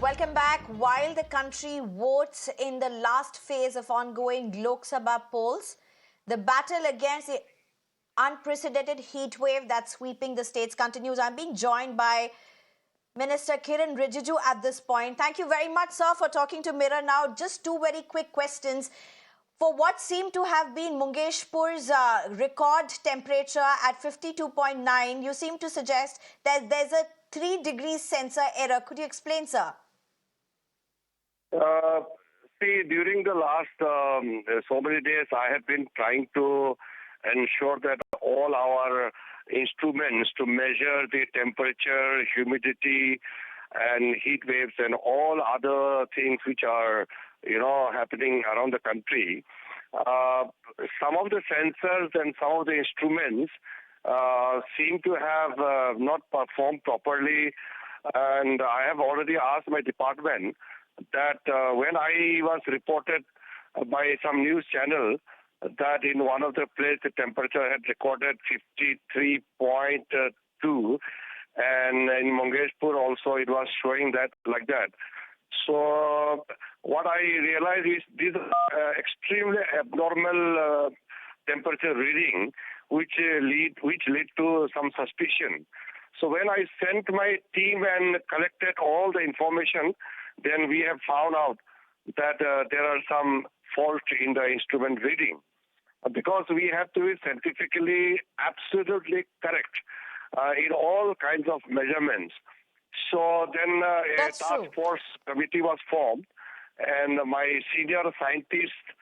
Welcome back. While the country votes in the last phase of ongoing Lok Sabha polls, the battle against the unprecedented heat wave that's sweeping the states continues. I'm being joined by Minister Kiren Rijiju at this point. Thank you very much, sir, for talking to Mirror Now. Just two very quick questions. For what seemed to have been Mungeshpur's record temperature at 52.9, you seem to suggest that there's a 3 degrees sensor error. Could you explain, sir? See, during the last so many days, I have been trying to ensure that all our instruments to measure the temperature, humidity, and heat waves and all other things which are, happening around the country. Some of the sensors and some of the instruments seem to have not performed properly, and I have already asked my department that when I was reported by some news channel that in one of the places the temperature had recorded 53.2, and in Mungeshpur also it was showing that like that. So what I realized is these are extremely abnormal temperature reading, which lead to some suspicion. So when I sent my team and collected all the information, then we have found out that there are some faults in the instrument reading. Because we have to be scientifically absolutely correct in all kinds of measurements. So then a task force committee was formed, and my senior scientists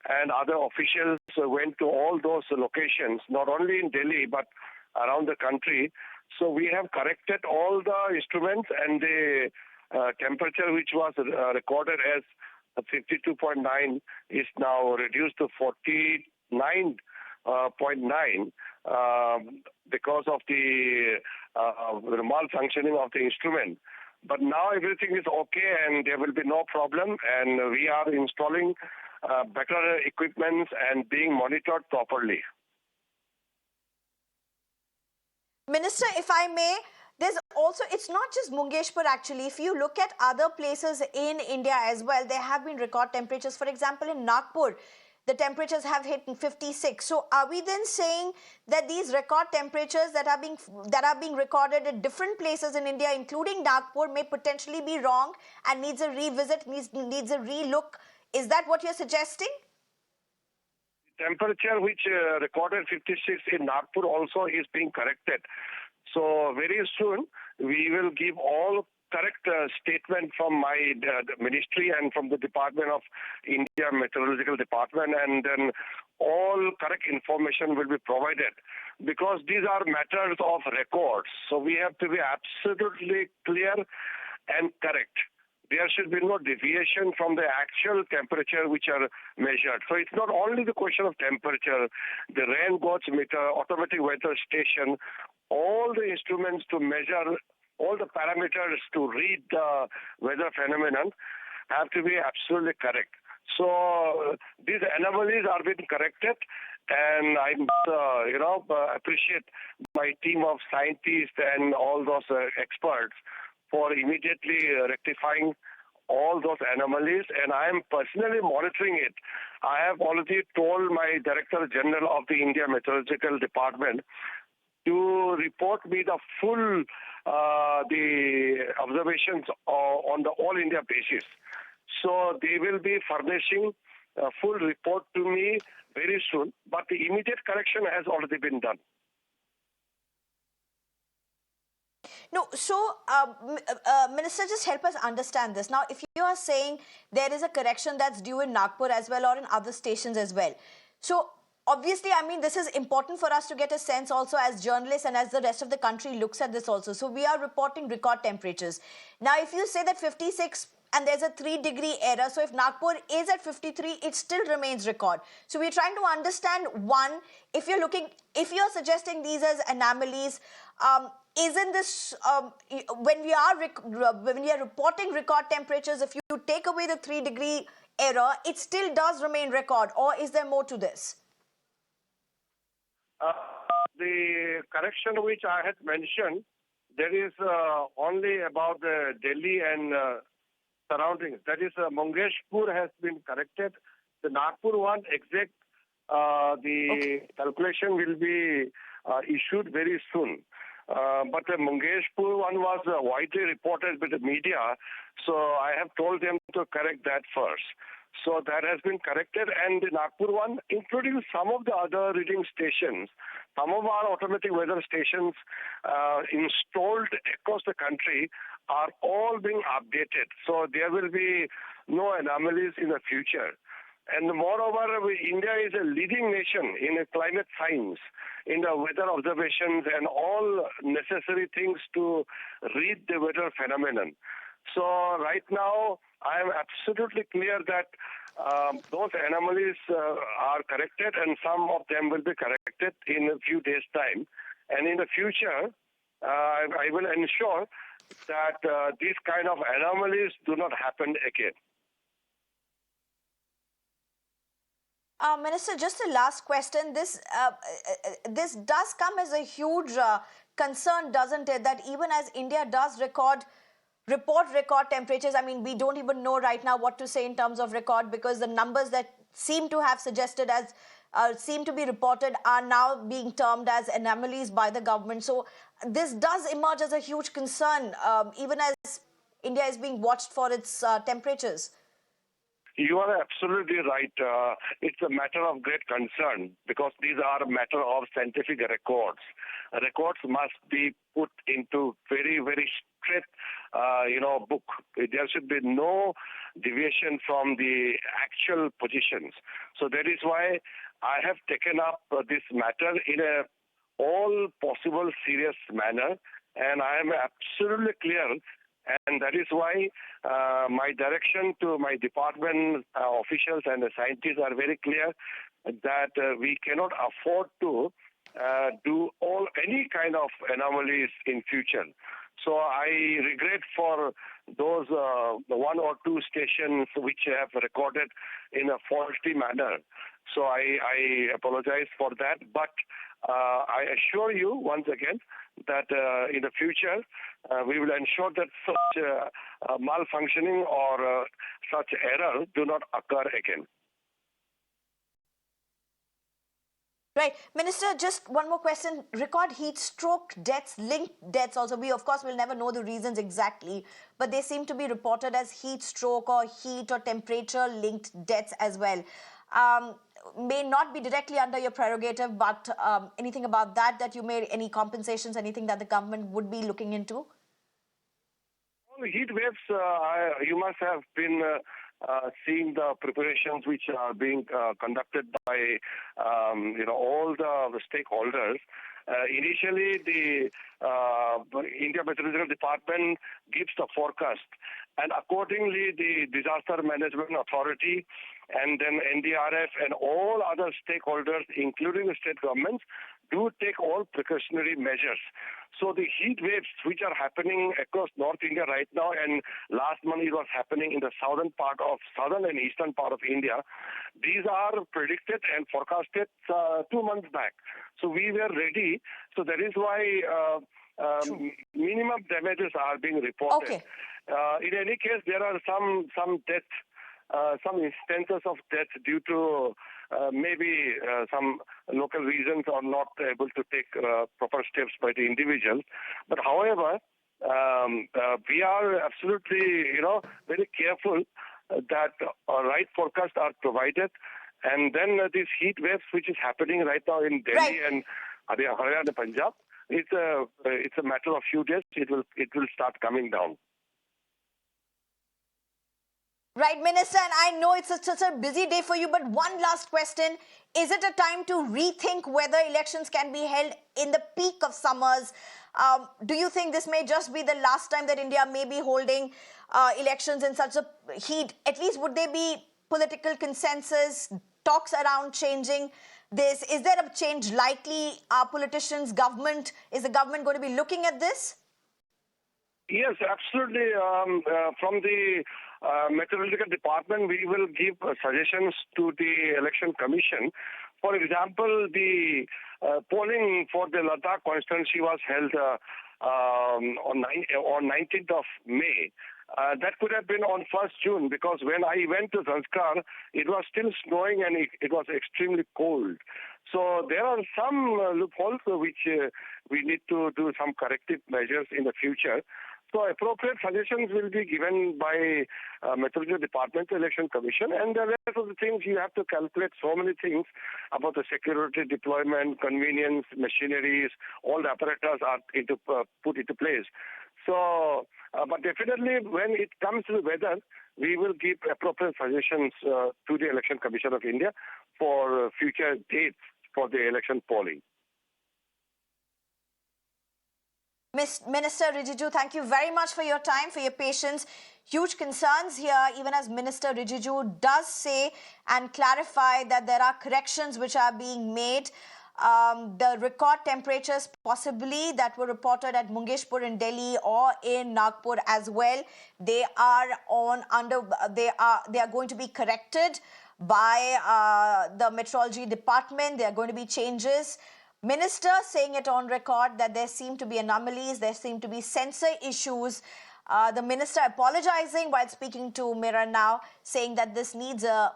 and other officials went to all those locations, not only in Delhi but around the country. So we have corrected all the instruments, and the temperature which was recorded as 52.9 is now reduced to 49.9 because of the malfunctioning of the instrument. But now everything is okay and there will be no problem, and we are installing better equipment and being monitored properly. Minister, if I may, there's also, it's not just Mungeshpur actually. If you look at other places in India as well, there have been record temperatures. For example, in Nagpur, the temperatures have hit 56. So are we then saying that these record temperatures that are being recorded at different places in India, including Nagpur, may potentially be wrong and needs a revisit, needs a relook? Is that what you're suggesting? Temperature which recorded 56 in Nagpur also is being corrected. So very soon we will give all correct statement from my ministry and from the Department of India Meteorological Department, and then all correct information will be provided, because these are matters of records. So we have to be absolutely clear and correct. There should be no deviation from the actual temperature which are measured. So it's not only the question of temperature, the rain gauge meter, automatic weather station, all the instruments to measure all the parameters to read the weather phenomenon have to be absolutely correct. So these anomalies are being corrected, and I appreciate my team of scientists and all those experts for immediately rectifying all those anomalies, and I am personally monitoring it. I have already told my Director General of the India Meteorological Department to report me the full the observations on the all India basis. So they will be furnishing a full report to me very soon, but the immediate correction has already been done. No, so Minister, just help us understand this. Now, if you are saying there is a correction that's due in Nagpur as well or in other stations as well, so obviously, I mean, this is important for us to get a sense also as journalists and as the rest of the country looks at this also. So we are reporting record temperatures. Now, if you say that 56 and there's a 3-degree error, so if Nagpur is at 53, it still remains record. So we're trying to understand, one, if you're suggesting these as anomalies, isn't this when we are reporting record temperatures, if you take away the 3-degree error, it still does remain record, or is there more to this? The correction which I had mentioned, there is only about Delhi and surroundings. That is, Mungeshpur has been corrected. The Nagpur one, the calculation will be issued very soon. But the Mungeshpur one was widely reported by the media, so I have told them to correct that first. So that has been corrected, and the Nagpur one, including some of the other reading stations, some of our automatic weather stations installed across the country are all being updated. So there will be no anomalies in the future. And moreover, India is a leading nation in climate science, in the weather observations and all necessary things to read the weather phenomenon. So right now, I am absolutely clear that those anomalies are corrected, and some of them will be corrected in a few days' time. And in the future, I will ensure that these kind of anomalies do not happen again. Minister, just a last question. This does come as a huge concern, doesn't it? That even as India does report record temperatures, I mean, we don't even know right now what to say in terms of record, because the numbers that seem to have suggested as seem to be reported are now being termed as anomalies by the government. So this does emerge as a huge concern, even as India is being watched for its temperatures. You are absolutely right. It's a matter of great concern because these are a matter of scientific records. Records must be put into very, very strict, book. There should be no deviation from the actual positions. So that is why I have taken up this matter in a all possible serious manner, and I am absolutely clear. And that is why my direction to my department officials and the scientists are very clear that we cannot afford to do any kind of anomalies in future. So I regret for those one or two stations which have recorded in a faulty manner. So I apologize for that, but I assure you once again that in the future we will ensure that such malfunctioning or such error do not occur again. Right. Minister, just one more question. Record heat stroke deaths, linked deaths also. We, of course, will never know the reasons exactly, but they seem to be reported as heat stroke or heat or temperature linked deaths as well. May not be directly under your prerogative, but anything about that you made, any compensations, anything that the government would be looking into? Well, heat waves, you must have been seeing the preparations which are being conducted by all the stakeholders. Initially, the India Meteorological Department gives the forecast, and accordingly the Disaster Management Authority and then NDRF and all other stakeholders, including the state governments, do take all precautionary measures. So the heat waves which are happening across North India right now, and last month it was happening in the southern and eastern part of India, these are predicted and forecasted 2 months back. So we were ready. So that is why minimum damages are being reported. Okay. In any case, there are some deaths. Some instances of death due to maybe some local reasons or not able to take proper steps by the individuals. But however, we are absolutely, very careful that right forecasts are provided. And then these heat waves, which is happening right now in Delhi and Haryana and Punjab, it's a matter of few days. It will start coming down. Right, Minister, and I know it's such a busy day for you, but one last question. Is it a time to rethink whether elections can be held in the peak of summers? Do you think this may just be the last time that India may be holding elections in such a heat? At least would there be political consensus, talks around changing this? Is there a change likely? Are politicians, government, is the government going to be looking at this? Yes, absolutely. From the Meteorological Department, we will give suggestions to the Election Commission. For example, the polling for the Ladakh constituency was held on 19th of May. That could have been on 1st June, because when I went to Zanskar, it was still snowing and it was extremely cold. So there are some loopholes which we need to do some corrective measures in the future. So appropriate suggestions will be given by Meteorological Department, Election Commission, and the rest of the things you have to calculate so many things about the security deployment, convenience, machineries, all the apparatus are put into place. So, but definitely when it comes to the weather, we will give appropriate suggestions to the Election Commission of India for future dates for the election polling. Minister Rijiju, thank you very much for your time, for your patience. Huge concerns here, even as Minister Rijiju does say and clarify that there are corrections which are being made. The record temperatures possibly that were reported at Mungeshpur in Delhi or in Nagpur as well, they are going to be corrected by the Meteorology Department. There are going to be changes. Minister saying it on record that there seem to be anomalies, there seem to be sensor issues. The minister apologizing while speaking to Mirror Now, saying that this needs to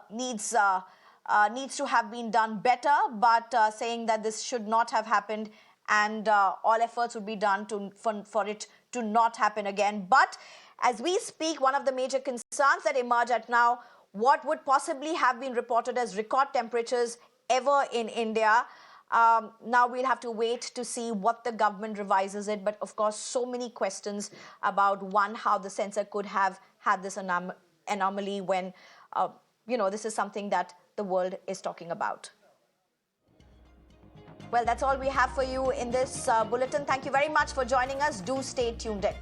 have been done better, but saying that this should not have happened, and all efforts would be done for it to not happen again. But as we speak, one of the major concerns that emerge at now, what would possibly have been reported as record temperatures ever in India. Now we'll have to wait to see what the government revises it. But of course, so many questions about, one, how the sensor could have had this anomaly when, this is something that the world is talking about. Well, that's all we have for you in this bulletin. Thank you very much for joining us. Do stay tuned in.